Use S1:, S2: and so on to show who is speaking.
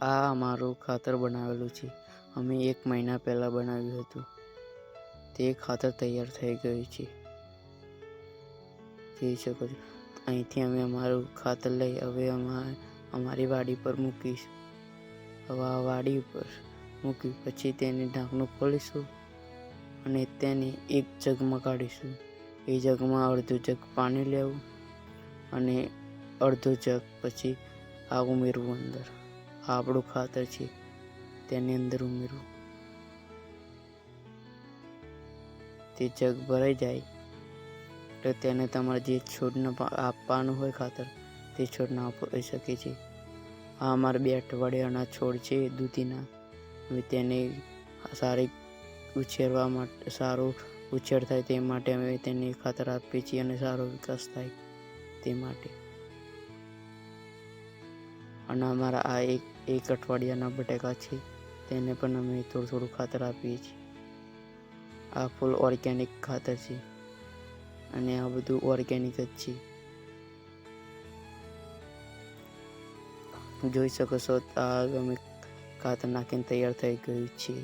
S1: આ અમારું ખાતર બનાવેલું છે. અમે 1 મહિના પહેલાં બનાવ્યું હતું. તે ખાતર તૈયાર થઈ ગયું છે. જોઈ શકો છો. અહીંથી અમે અમારું ખાતર લઈ હવે અમારી વાડી પર મૂકીશું. હવે આ વાડી ઉપર મૂકી પછી તેની ઢાંકણું ખોલીશું અને તેને એક જગમાં કાઢીશું. એ જગમાં અડધું જગ પાણી લેવું અને અડધું જગ પછી આ ઉમેરવું અંદર. આ આપણું ખાતર છે, તેની અંદર ઉમેરવું. તે જગ ભરાઈ જાય તો તેને તમારે જે છોડને આપવાનું હોય ખાતર તે છોડને આપી શકે છે. આ અમારા 2 અઠવાડિયાના છોડ છે દૂધીના. અમે તેને સારી ઉછેરવા માટે સારો ઉછેર થાય તે માટે અમે તેને ખાતર આપીએ છીએ અને સારો વિકાસ થાય તે માટે. અને અમારા આ એક અઠવાડિયાના બટાકા છે તેને પણ અમે થોડું થોડું ખાતર આપીએ છીએ. આ ફૂલ ઓર્ગેનિક ખાતર છે અને આ બધું ઓર્ગેનિક જ છે. જોઈ શકો છો આ અમે ખાતર નાખીને તૈયાર થઈ ગયું છે.